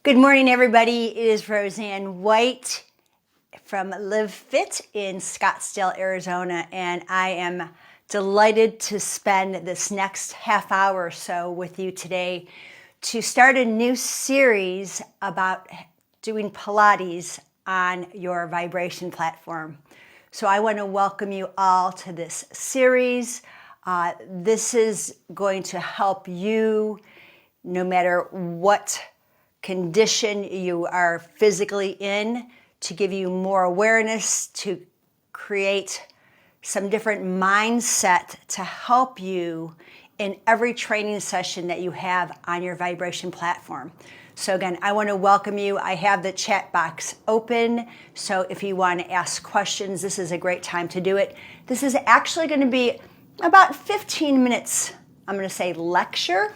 Good morning, everybody. It is Roseann White from Live Fit in Scottsdale, Arizona, and I am delighted to spend this next half hour or so with you today to start a new series about doing Pilates on your vibration platform. So I want to welcome you all to this series. This is going to help you no matter what condition you are physically in, to give you more awareness, to create some different mindset to help you in every training session that you have on your vibration platform. So again, I want to welcome you. I have the chat box open, so if you want to ask questions, this is a great time to do it. This is actually going to be about 15 minutes, I'm going to say lecture,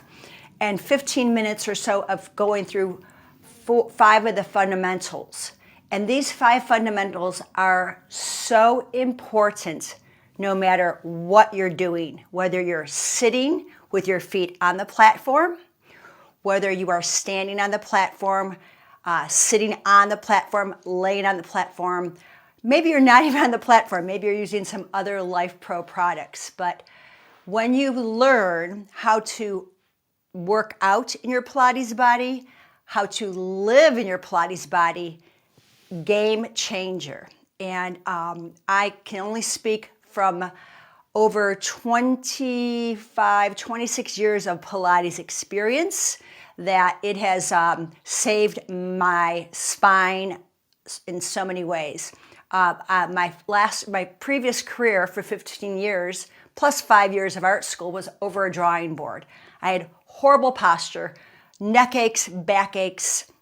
and 15 minutes or so of going through 5 of the fundamentals. And these 5 fundamentals are so important no matter what you're doing, whether you're sitting with your feet on the platform, whether you are standing on the platform, sitting on the platform, laying on the platform. Maybe you're not even on the platform. Maybe you're using some other Lifepro products. But when you learn how to work out in your Pilates body, how to live in your Pilates body, game changer. And I can only speak from over 25, 26 years of Pilates experience that it has saved my spine in so many ways. My previous career for 15 years, plus 5 years of art school, was over a drawing board. I had horrible posture, neck aches, back aches,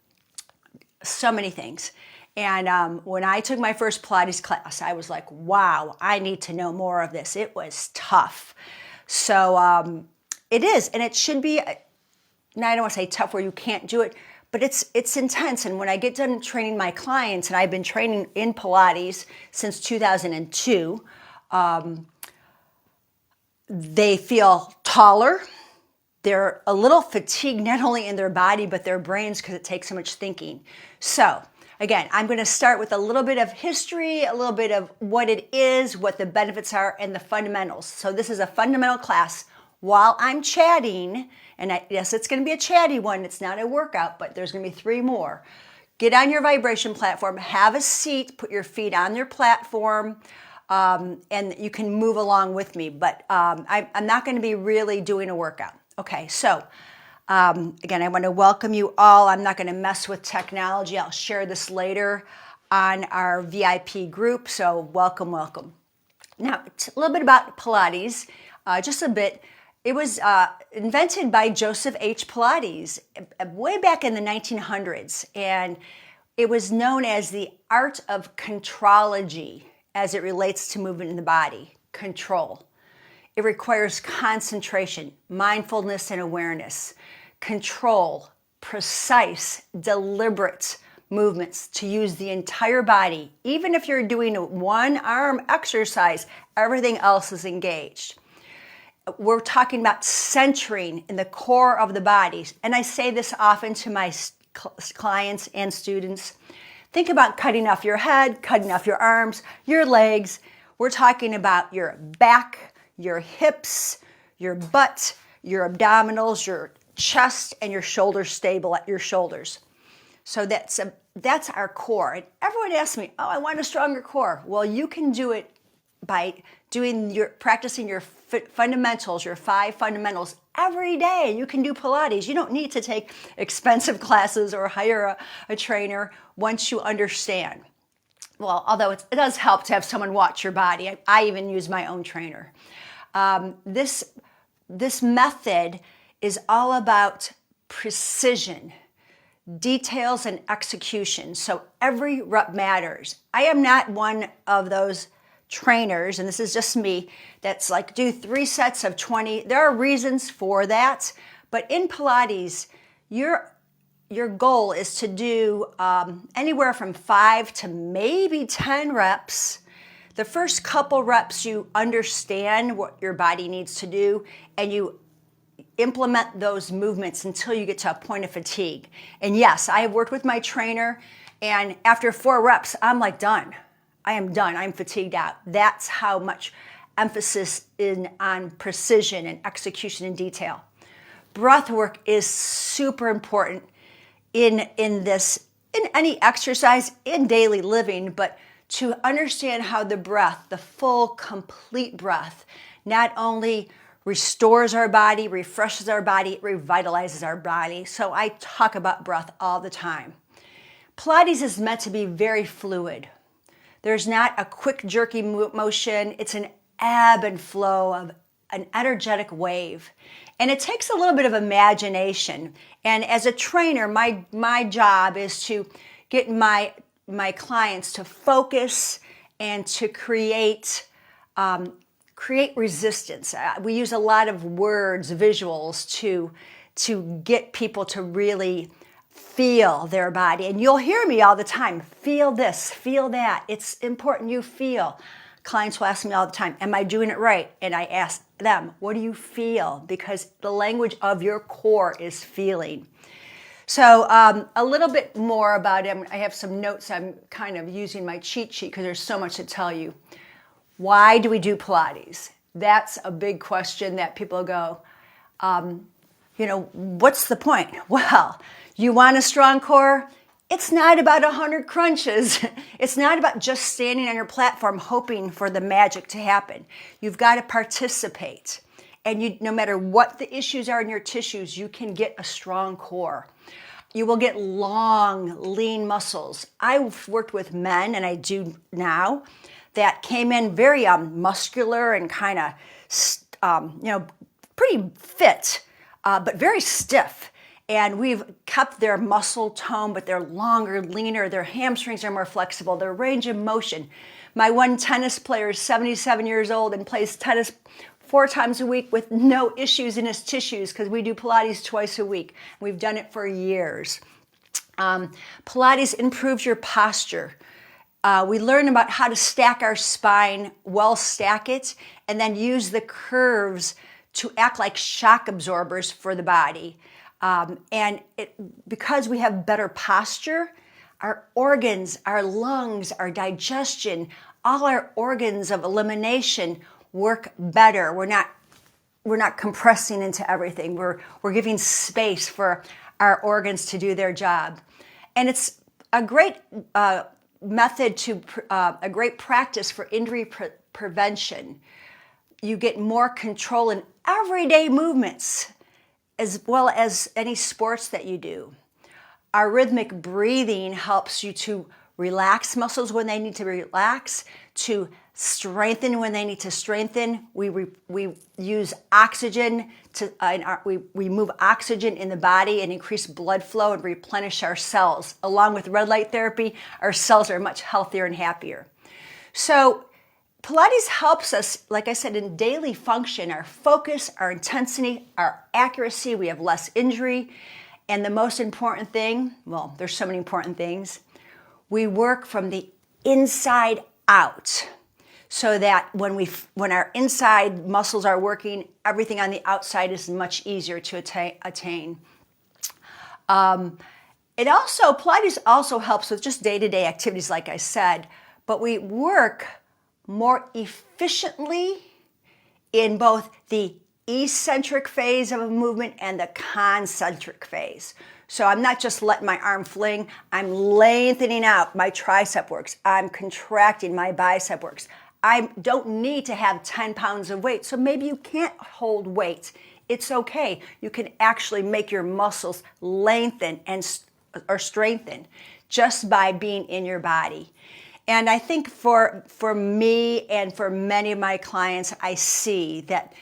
so many things. And when I took my first Pilates class, I was like, wow, I need to know more of this. It was tough. So it is, and it should be, now I don't want to say tough where you can't do it, but it's intense. And when I get done training my clients, and I've been training in Pilates since 2002, they feel taller. They're a little fatigued, not only in their body, but their brains, because it takes so much thinking. So again, I'm going to start with a little bit of history, a little bit of what it is, what the benefits are, and the fundamentals. So this is a fundamental class. While I'm chatting, and yes, it's going to be a chatty one. It's not a workout, but there's going to be 3 more. Get on your vibration platform, have a seat, put your feet on your platform, and you can move along with me. But I'm not going to be really doing a workout. Okay, so again, I want to welcome you all. I'm not going to mess with technology. I'll share this later on our VIP group, so welcome, welcome. Now, a little bit about Pilates, just a bit. It was invented by Joseph H. Pilates way back in the 1900s, and it was known as the art of contrology as it relates to movement in the body, control. It requires concentration, mindfulness, and awareness, control, precise, deliberate movements to use the entire body. Even if you're doing a one-arm exercise, everything else is engaged. We're talking about centering in the core of the body. And I say this often to my clients and students. Think about cutting off your head, cutting off your arms, your legs. We're talking about your back, your hips, your butt, your abdominals, your chest, and your shoulders stable at your shoulders. So that's our core. And everyone asks me, oh, I want a stronger core. Well, you can do it by practicing your fundamentals, your 5 fundamentals every day. You can do Pilates. You don't need to take expensive classes or hire a trainer once you understand. Well, although it does help to have someone watch your body. I even use my own trainer. This method is all about precision, details, and execution. So every rep matters. I am not one of those trainers, and this is just me, that's like do 3 sets of 20. There are reasons for that, but in Pilates, your goal is to do anywhere from 5 to maybe 10 reps. The first couple reps, you understand what your body needs to do, and you implement those movements until you get to a point of fatigue. And yes, I have worked with my trainer, and after 4 reps, I'm like done. I am done. I'm fatigued out. That's how much emphasis on precision and execution and detail. Breath work is super important in any exercise, in daily living, but to understand how the breath, the full, complete breath, not only restores our body, refreshes our body, it revitalizes our body. So I talk about breath all the time. Pilates is meant to be very fluid. There's not a quick jerky motion. It's an ebb and flow of an energetic wave. And it takes a little bit of imagination. And as a trainer, my job is to get my clients to focus and to create resistance. We use a lot of words, visuals to get people to really feel their body. And you'll hear me all the time, feel this, feel that. It's important you feel. Clients will ask me all the time, am I doing it right? And I ask them, what do you feel? Because the language of your core is feeling. So a little bit more about it. I have some notes. I'm kind of using my cheat sheet because there's so much to tell you. Why do we do Pilates? That's a big question that people go, what's the point? Well, you want a strong core? It's not about 100 crunches. It's not about just standing on your platform hoping for the magic to happen. You've got to participate. And no matter what the issues are in your tissues, you can get a strong core. You will get long, lean muscles. I've worked with men, and I do now, that came in very muscular and kind of, pretty fit, but very stiff. And we've kept their muscle tone, but they're longer, leaner. Their hamstrings are more flexible. Their range of motion. My one tennis player is 77 years old and plays tennis 4 times a week with no issues in his tissues because we do Pilates twice a week. We've done it for years. Pilates improves your posture. We learn about how to stack our spine, well stack it, and then use the curves to act like shock absorbers for the body. Because we have better posture, our organs, our lungs, our digestion, all our organs of elimination work better. We're not compressing into everything. We're giving space for our organs to do their job. And it's a great method a great practice for injury prevention. You get more control in everyday movements, as well as any sports that you do. Our rhythmic breathing helps you to relax muscles when they need to relax, to strengthen when they need to strengthen. We use oxygen we move oxygen in the body and increase blood flow and replenish our cells. Along with red light therapy, our cells are much healthier and happier. So Pilates helps us, like I said, in daily function, our focus, our intensity, our accuracy. We have less injury. And the most important thing, well, there's so many important things, we work from the inside out so that when our inside muscles are working, everything on the outside is much easier to attain. Pilates also helps with just day-to-day activities, like I said, but we work more efficiently in both the eccentric phase of a movement and the concentric phase. So I'm not just letting my arm fling, I'm lengthening out. My tricep works. I'm contracting. My bicep works. I don't need to have 10 pounds of weight. So maybe you can't hold weight. It's okay. You can actually make your muscles lengthen or strengthen just by being in your body. And I think for me and for many of my clients, I see that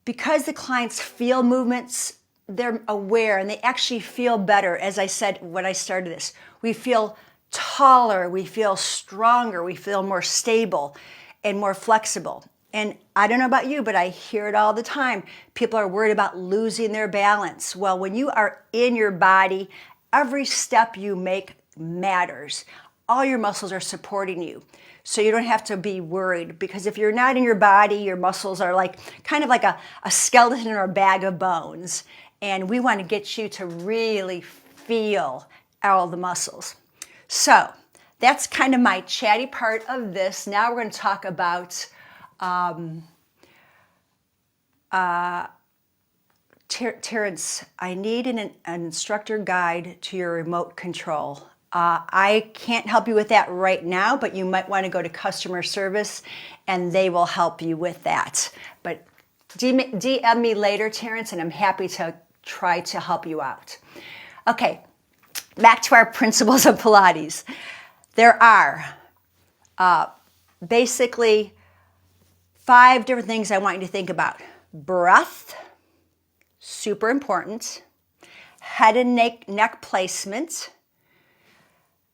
because the clients feel movements, they're aware and they actually feel better. As I said when I started this, we feel taller, we feel stronger, we feel more stable and more flexible. And I don't know about you, but I hear it all the time. People are worried about losing their balance. Well, when you are in your body, every step you make matters. all your muscles are supporting you. So you don't have to be worried, because if you're not in your body, your muscles are like kind of like a skeleton or a bag of bones. And we want to get you to really feel all the muscles. So that's kind of my chatty part of this. Now we're going to talk about Terrence, I need an instructor guide to your remote control. I can't help you with that right now, but you might want to go to customer service and they will help you with that. But DM me later, Terrence, and I'm happy to try to help you out. Okay, back to our principles of Pilates. There are basically 5 different things I want you to think about. Breath, super important. Head and neck placement.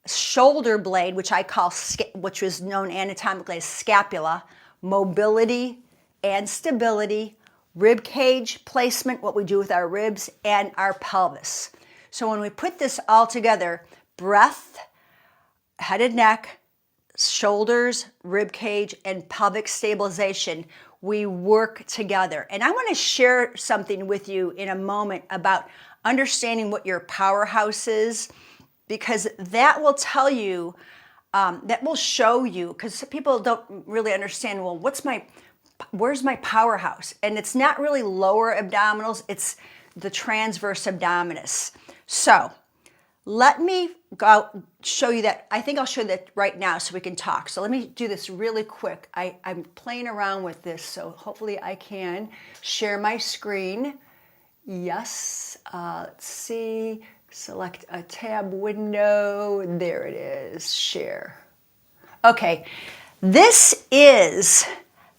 Shoulder blade, which I call, which was known anatomically as scapula. Mobility and stability. Rib cage placement, what we do with our ribs, and our pelvis. So when we put this all together, breath, head and neck, shoulders, rib cage, and pelvic stabilization, we work together. And I want to share something with you in a moment about understanding what your powerhouse is, because that will tell you, that will show you, because people don't really understand, well, where's my powerhouse? And it's not really lower abdominals, it's the transverse abdominis. So let me go show you that. I think I'll show that right now so we can talk. So let me do this really quick. I'm playing around with this, so hopefully I can share my screen. Yes, let's see, select a tab window. There it is, share. Okay, this is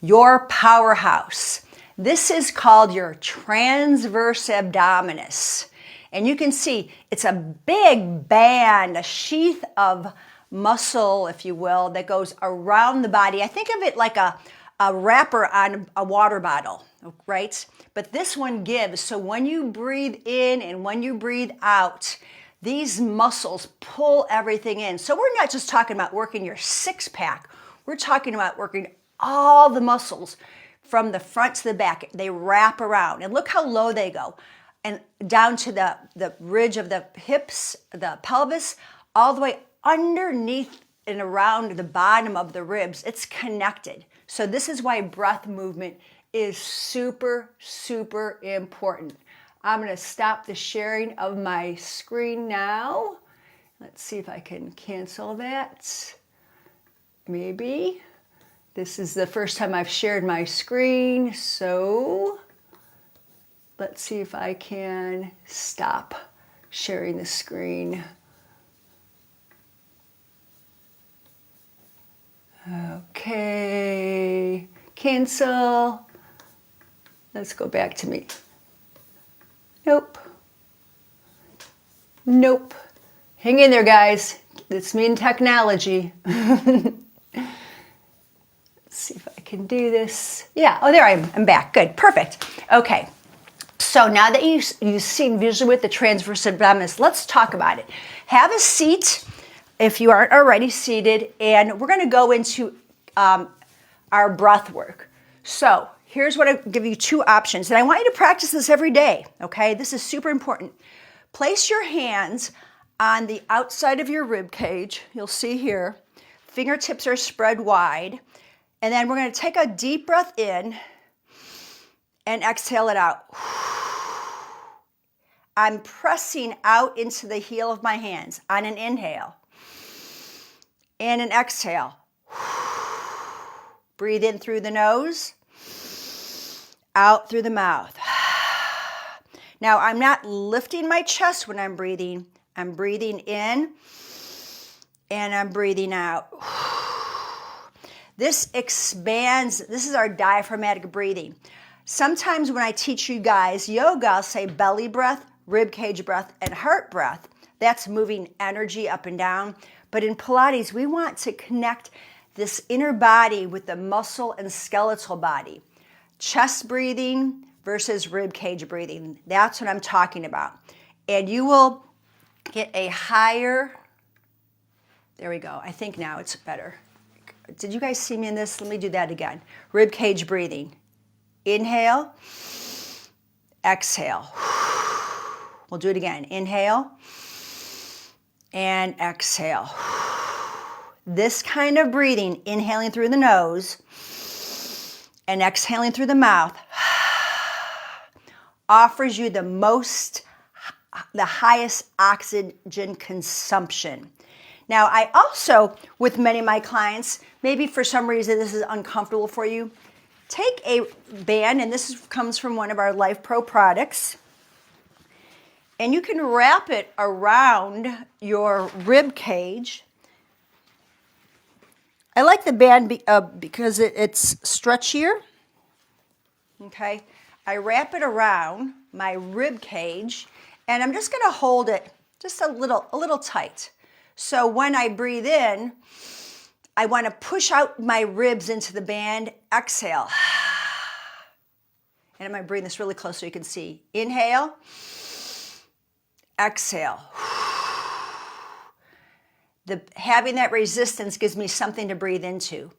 your powerhouse. This is called your transverse abdominis. And you can see it's a big band, a sheath of muscle, if you will, that goes around the body. I think of it like a wrapper on a water bottle, right? But this one gives. So when you breathe in and when you breathe out, these muscles pull everything in. So we're not just talking about working your 6-pack. We're talking about working all the muscles from the front to the back. They wrap around. And look how low they go. And down to the ridge of the hips, the pelvis, all the way underneath and around the bottom of the ribs. It's connected. So this is why breath movement is super, super important. I'm going to stop the sharing of my screen now. Let's see if I can cancel that. Maybe. This is the first time I've shared my screen, so let's see if I can stop sharing the screen. Okay, cancel. Let's go back to me. Nope. Nope. Hang in there, guys. It's me and technology. Let's see if I can do this. Yeah, oh, there I am. I'm back. Good, perfect. Okay. So now that you've seen visually with the transverse abdominis, let's talk about it. Have a seat if you aren't already seated, and we're going to go into our breath work. So here's what I give you 2 options, and I want you to practice this every day, okay? This is super important. Place your hands on the outside of your rib cage. You'll see here, fingertips are spread wide, and then we're going to take a deep breath in and exhale it out. I'm pressing out into the heel of my hands on an inhale and an exhale. Breathe in through the nose, out through the mouth. Now, I'm not lifting my chest when I'm breathing. I'm breathing in and I'm breathing out. This expands. This is our diaphragmatic breathing. Sometimes when I teach you guys yoga, I'll say belly breath, rib cage breath, and heart breath. That's moving energy up and down. But in Pilates, we want to connect this inner body with the muscle and skeletal body. Chest breathing versus rib cage breathing. That's what I'm talking about. And you will get a higher There we go. I think now it's better. Did you guys see me in this? Let me do that again. Rib cage breathing. Inhale, exhale. We'll do it again. Inhale and exhale. This kind of breathing, inhaling through the nose and exhaling through the mouth, offers you the highest oxygen consumption. Now, I also, with many of my clients, maybe for some reason this is uncomfortable for you, take a band, and this comes from one of our Lifepro products, and you can wrap it around your rib cage. I like the band because it's stretchier. Okay, I wrap it around my rib cage, and I'm just going to hold it just a little tight. So when I breathe in, I want to push out my ribs into the band. Exhale. And I'm going to bring this really close so you can see. Inhale. Exhale. Having that resistance gives me something to breathe into.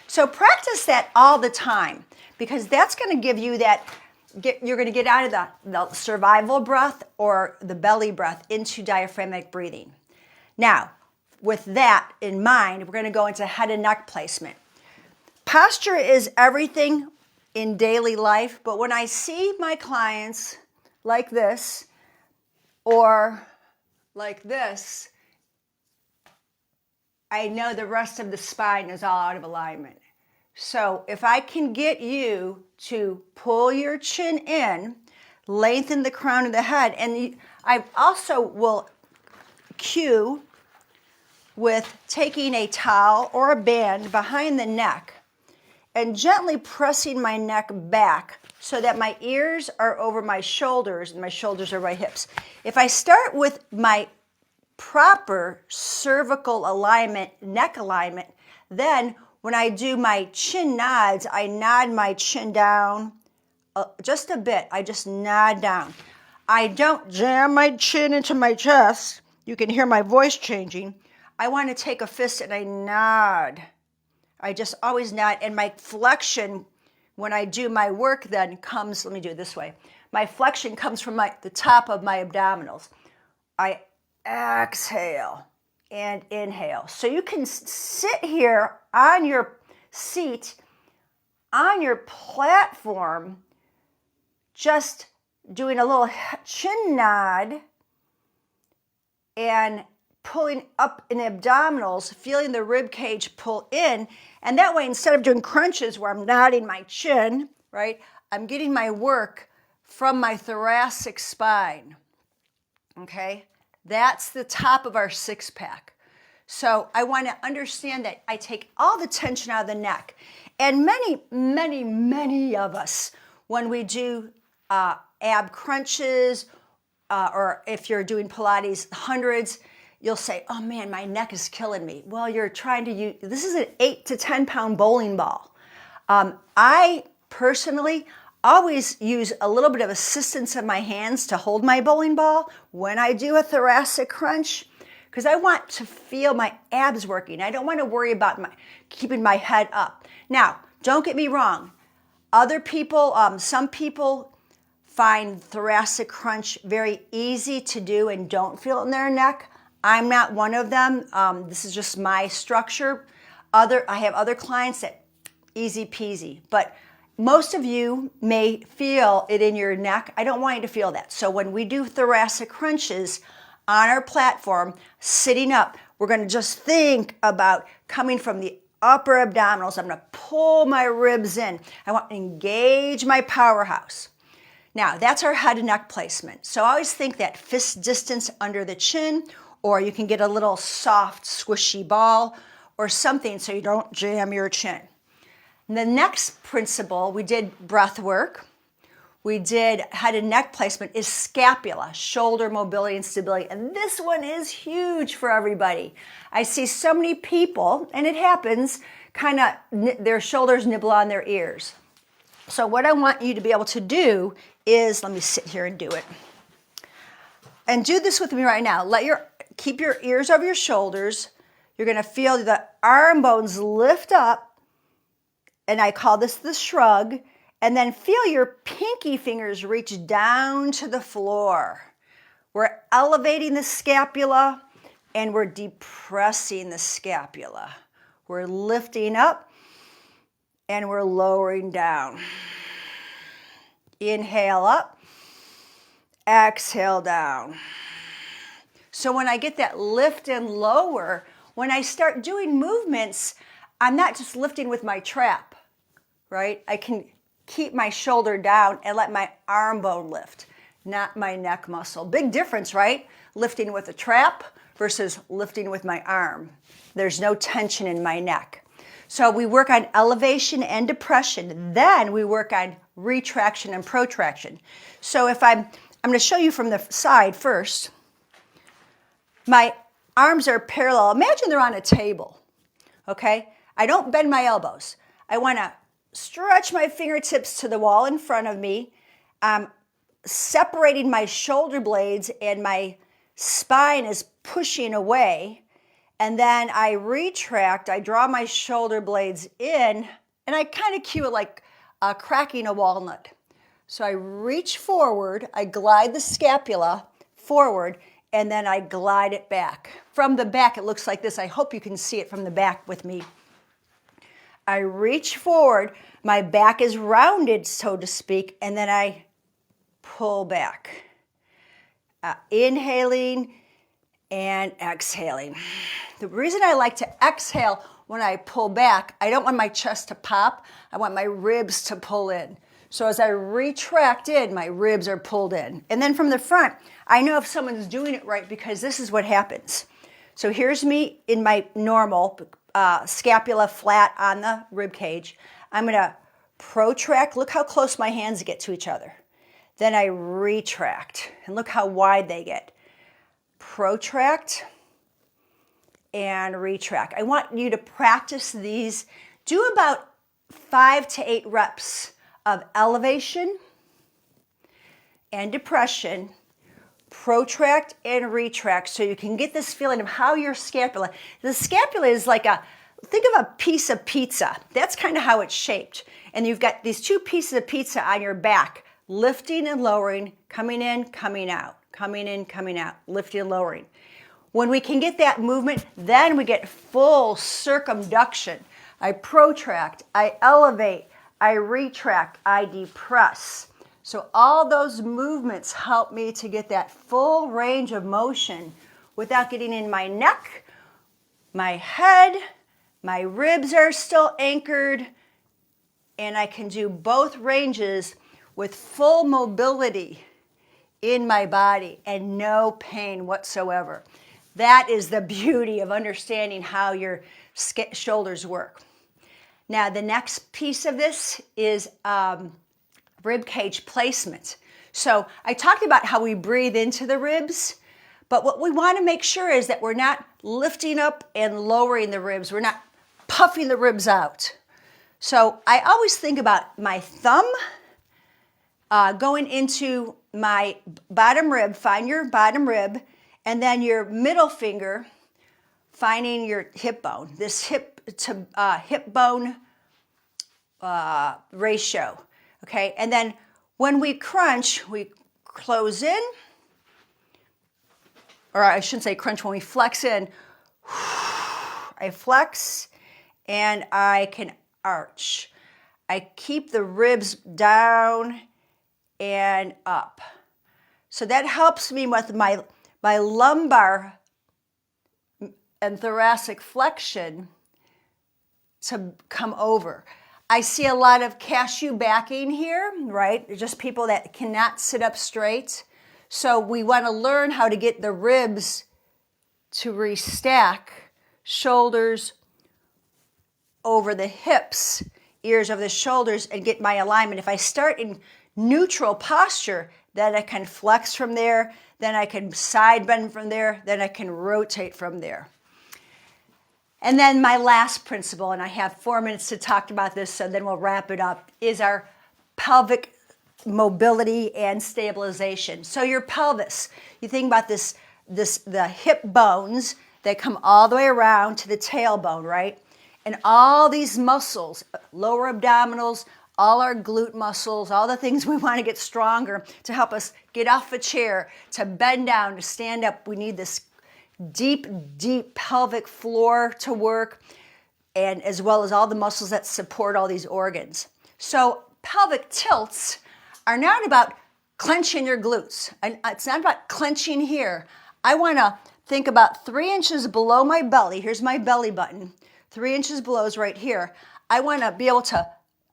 So practice that all the time, because that's going to give you that, you're going to get out of the survival breath or the belly breath into diaphragmatic breathing. Now, with that in mind, we're going to go into head and neck placement. Posture is everything in daily life, but when I see my clients like this or like this, I know the rest of the spine is all out of alignment. So if I can get you to pull your chin in, lengthen the crown of the head, and I also will cue with taking a towel or a band behind the neck and gently pressing my neck back so that my ears are over my shoulders and my shoulders are my hips. If I start with my proper cervical alignment, neck alignment, then when I do my chin nods, I nod my chin down just a bit. I just nod down. I don't jam my chin into my chest. You can hear my voice changing. I want to take a fist and I nod. I just always nod. And my flexion, when I do my work, then comes, let me do it this way. My flexion comes from the top of my abdominals. I exhale and inhale. So you can sit here on your seat, on your platform, just doing a little chin nod and pulling up in the abdominals, feeling the rib cage pull in. And that way, instead of doing crunches where I'm nodding my chin, right, I'm getting my work from my thoracic spine. Okay? That's the top of our six pack. So I want to understand that I take all the tension out of the neck. And many of us, when we do ab crunches, or if you're doing Pilates hundreds, you'll say, oh man, my neck is killing me. Well, you're trying to use, this is an 8 to 10 pound bowling ball. I personally always use a little bit of assistance in my hands to hold my bowling ball when I do a thoracic crunch, because I want to feel my abs working. I don't want to worry about keeping my head up. Now, don't get me wrong. Other people, some people find thoracic crunch very easy to do and don't feel it in their neck. I'm not one of them. This is just my structure. I have other clients that easy peasy, but most of you may feel it in your neck. I don't want you to feel that. So when we do thoracic crunches on our platform, sitting up, we're going to just think about coming from the upper abdominals. I'm going to pull my ribs in. I want to engage my powerhouse. Now, that's our head and neck placement. So I always think that fist distance under the chin, or you can get a little soft, squishy ball or something so you don't jam your chin. And the next principle, we did breath work. We did head and neck placement is scapula, shoulder mobility and stability. And this one is huge for everybody. I see so many people, and it happens, kind of their shoulders nibble on their ears. So what I want you to be able to do is, let me sit here and do it. And do this with me right now. Keep your ears over your shoulders. You're going to feel the arm bones lift up, and I call this the shrug. And then feel your pinky fingers reach down to the floor. We're elevating the scapula, and we're depressing the scapula. We're lifting up, and we're lowering down. Inhale up, exhale down. So when I get that lift and lower, when I start doing movements, I'm not just lifting with my trap, right? I can keep my shoulder down and let my arm bone lift, not my neck muscle. Big difference, right? Lifting with a trap versus lifting with my arm. There's no tension in my neck. So we work on elevation and depression. Then we work on retraction and protraction. So if I'm going to show you from the side first. My arms are parallel. Imagine they're on a table, okay? I don't bend my elbows. I want to stretch my fingertips to the wall in front of me. I'm separating my shoulder blades and my spine is pushing away. And then I retract. I draw my shoulder blades in, and I kind of cue it like cracking a walnut. So I reach forward. I glide the scapula forward, and then I glide it back. From the back, it looks like this. I hope you can see it from the back with me. I reach forward. My back is rounded, so to speak, and then I pull back. Inhaling and exhaling. The reason I like to exhale when I pull back, I don't want my chest to pop. I want my ribs to pull in. So as I retract in, my ribs are pulled in. And then from the front, I know if someone's doing it right because this is what happens. So here's me in my normal scapula flat on the rib cage. I'm going to protract. Look how close my hands get to each other. Then I retract. And look how wide they get. Protract and retract. I want you to practice these. Do about 5 to 8 reps of elevation and depression, protract and retract, so you can get this feeling of how your scapula, the scapula is like think of a piece of pizza. That's kind of how it's shaped. And you've got these 2 pieces of pizza on your back, lifting and lowering, coming in, coming out, coming in, coming out, lifting and lowering. When we can get that movement, then we get full circumduction. I protract, I elevate, I retract, I depress. So all those movements help me to get that full range of motion without getting in my neck, my head, my ribs are still anchored, and I can do both ranges with full mobility in my body and no pain whatsoever. That is the beauty of understanding how your shoulders work. Now, the next piece of this is rib cage placement. So I talked about how we breathe into the ribs, but what we want to make sure is that we're not lifting up and lowering the ribs. We're not puffing the ribs out. So I always think about my thumb going into my bottom rib, find your bottom rib, and then your middle finger finding your hip bone, this hip to hip bone ratio, okay? And then when we crunch, we close in, or I shouldn't say crunch, when we flex in, I flex and I can arch. I keep the ribs down and up. So that helps me with my lumbar and thoracic flexion to come over. I see a lot of cashew backing here, right? Just people that cannot sit up straight. So we want to learn how to get the ribs to restack, shoulders over the hips, ears over the shoulders, and get my alignment. If I start in neutral posture, then I can flex from there, then I can side bend from there, then I can rotate from there. And then my last principle, and I have 4 minutes to talk about this, so then we'll wrap it up, is our pelvic mobility and stabilization. So your pelvis, you think about the hip bones that come all the way around to the tailbone, right? And all these muscles, lower abdominals, all our glute muscles, all the things we want to get stronger to help us get off a chair, to bend down, to stand up. We need this deep, deep pelvic floor to work, and as well as all the muscles that support all these organs. So pelvic tilts are not about clenching your glutes. And it's not about clenching here. I want to think about 3 inches below my belly. Here's my belly button. 3 inches below is right here. I want to be able to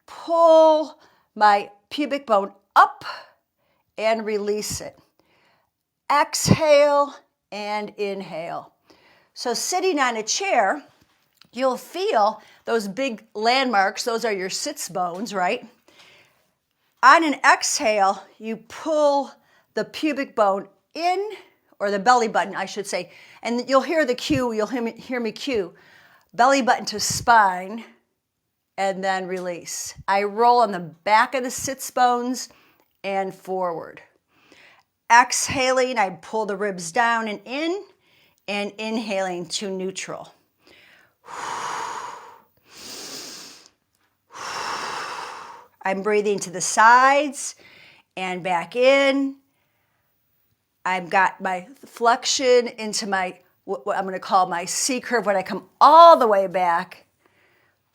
pull my pubic bone up and release it. Exhale and inhale. So sitting on a chair, you'll feel those big landmarks. Those are your sits bones, right? On an exhale, you pull the pubic bone in, or the belly button, I should say, and you'll hear the cue, you'll hear me cue, belly button to spine, and then release. I roll on the back of the sits bones and forward. Exhaling, I pull the ribs down and in, and inhaling to neutral. I'm breathing to the sides and back in. I've got my flexion into my, what I'm going to call my C curve when I come all the way back.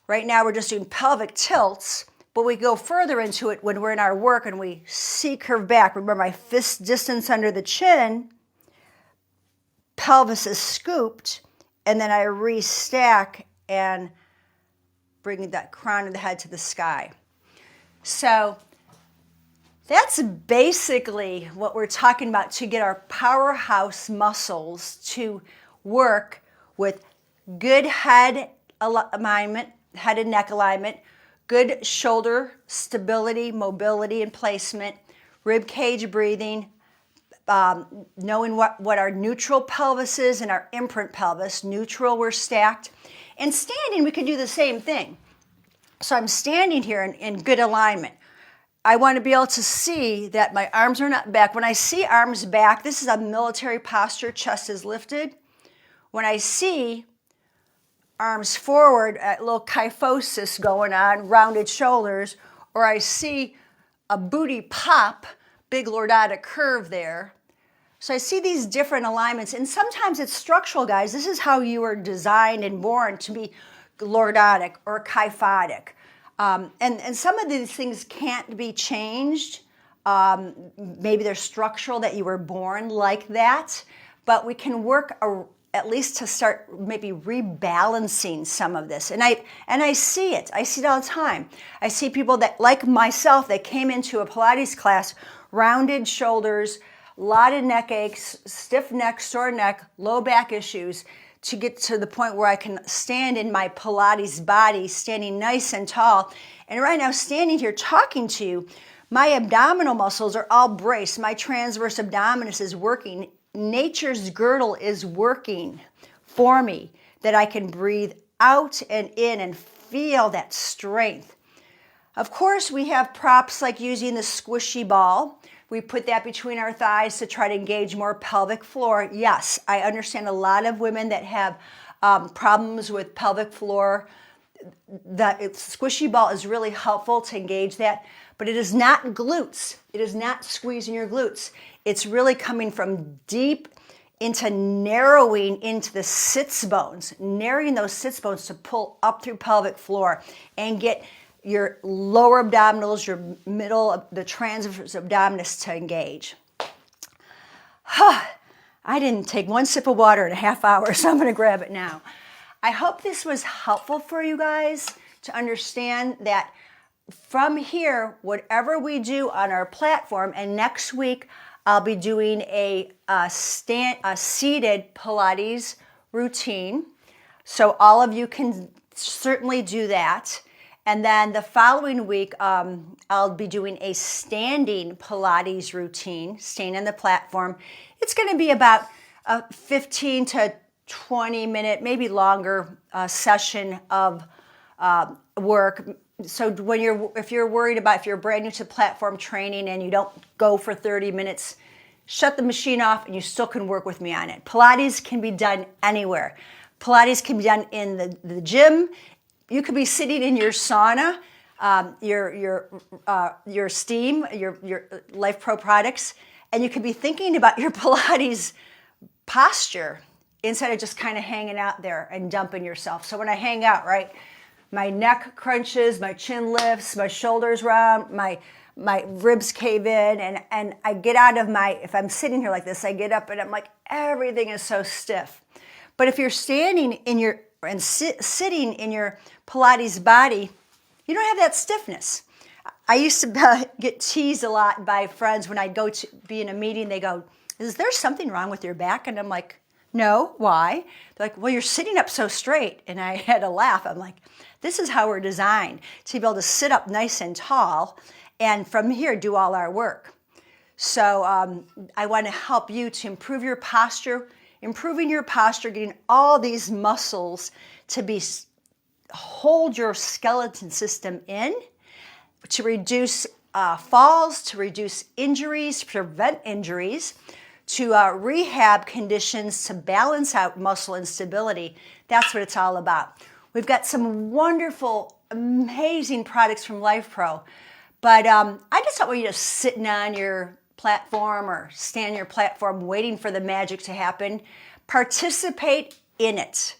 Right now we're just doing pelvic tilts, but we go further into it when we're in our work and we C curve back. Remember my fist distance under the chin, pelvis is scooped, and then I restack and bring that crown of the head to the sky. So that's basically what we're talking about to get our powerhouse muscles to work with good head alignment, head and neck alignment, good shoulder stability, mobility, and placement, rib cage breathing, knowing what our neutral pelvis is and our imprint pelvis. Neutral, we're stacked. And standing, we can do the same thing. So I'm standing here in good alignment. I want to be able to see that my arms are not back. When I see arms back, this is a military posture, chest is lifted. When I see arms forward, a little kyphosis going on, rounded shoulders, or I see a booty pop, big lordotic curve there. So I see these different alignments, and sometimes it's structural, guys. This is how you were designed and born to be lordotic or kyphotic. And some of these things can't be changed. Maybe they're structural, that you were born like that, but we can work at least to start maybe rebalancing some of this. And I see it. I see it all the time. I see people that, like myself, that came into a Pilates class, rounded shoulders, a lot of neck aches, stiff neck, sore neck, low back issues, to get to the point where I can stand in my Pilates body, standing nice and tall. And right now, standing here talking to you, my abdominal muscles are all braced. My transverse abdominis is working. Nature's girdle is working for me, that I can breathe out and in and feel that strength. Of course, we have props like using the squishy ball. We put that between our thighs to try to engage more pelvic floor. Yes, I understand a lot of women that have problems with pelvic floor. The squishy ball is really helpful to engage that, but it is not glutes. It is not squeezing your glutes. It's really coming from deep into narrowing into the sits bones, narrowing those sits bones to pull up through pelvic floor and get your lower abdominals, your middle, the transverse abdominis to engage. I didn't take one sip of water in a half hour, so I'm going to grab it now. I hope this was helpful for you guys to understand that from here, whatever we do on our platform, and next week I'll be doing a seated Pilates routine. So all of you can certainly do that. And then the following week, I'll be doing a standing Pilates routine, staying on the platform. It's going to be about a 15 to 20 minute, maybe longer session of work. So if you're worried about, if you're brand new to platform training and you don't go for 30 minutes, shut the machine off and you still can work with me on it. Pilates can be done anywhere. Pilates can be done in the gym. You could be sitting in your sauna, your steam, your Lifepro products, and you could be thinking about your Pilates posture instead of just kind of hanging out there and dumping yourself. So when I hang out, right, my neck crunches, my chin lifts, my shoulders round, my ribs cave in, and I get out of if I'm sitting here like this, I get up and I'm like, everything is so stiff. But if you're standing sitting in your Pilates body, you don't have that stiffness. I used to get teased a lot by friends when I'd go to be in a meeting. They go, "Is there something wrong with your back?" And I'm like, "No, why?" They're like, "Well, you're sitting up so straight." And I had to laugh. I'm like, this is how we're designed, to be able to sit up nice and tall and from here do all our work. So I want to help you to improve your posture, getting all these muscles to hold your skeleton system in, to reduce falls, to reduce injuries, to prevent injuries, to rehab conditions, to balance out muscle instability. That's what it's all about. We've got some wonderful, amazing products from Lifepro, but I just don't want you just sitting on your platform or stand on your platform waiting for the magic to happen. Participate in it.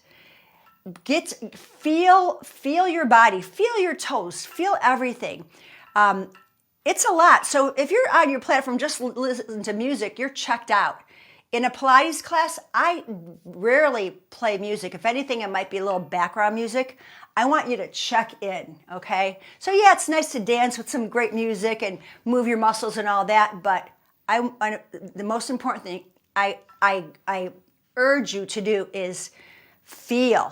Feel your body, feel your toes, feel everything. It's a lot. So if you're on your platform, just listen to music, you're checked out. In a Pilates class, I rarely play music. If anything, it might be a little background music. I want you to check in, okay? So yeah, it's nice to dance with some great music and move your muscles and all that, but the most important thing I urge you to do is feel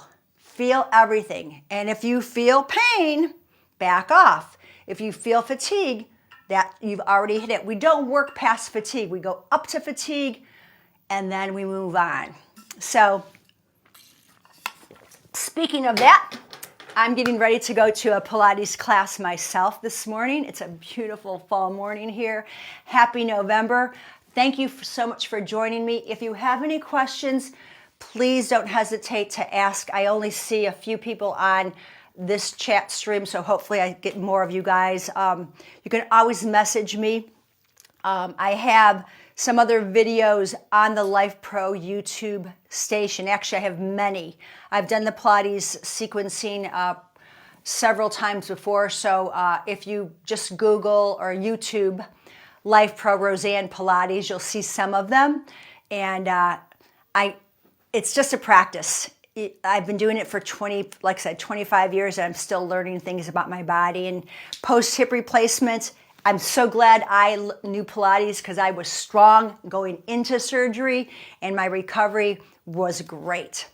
everything. And if you feel pain, back off. If you feel fatigue, that you've already hit it. We don't work past fatigue. We go up to fatigue and then we move on. So speaking of that, I'm getting ready to go to a Pilates class myself this morning. It's a beautiful fall morning here. Happy November. Thank you so much for joining me. If you have any questions, please don't hesitate to ask. I only see a few people on this chat stream, so hopefully I get more of you guys. You can always message me. I have some other videos on the Lifepro YouTube station. Actually, I have many. I've done the Pilates sequencing several times before, so if you just Google or YouTube Lifepro Roseann Pilates, you'll see some of them. And it's just a practice. I've been doing it for 25 years, and I'm still learning things about my body. And post-hip replacement, I'm so glad I knew Pilates because I was strong going into surgery, and my recovery was great.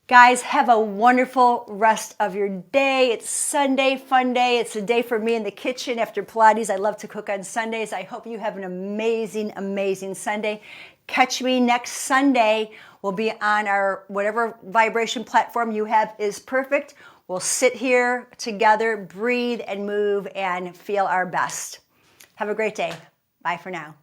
Guys, have a wonderful rest of your day. It's Sunday, fun day. It's a day for me in the kitchen after Pilates. I love to cook on Sundays. I hope you have an amazing, amazing Sunday. Catch me next Sunday. We'll be on our whatever vibration platform you have is perfect. We'll sit here together, breathe and move and feel our best. Have a great day. Bye for now.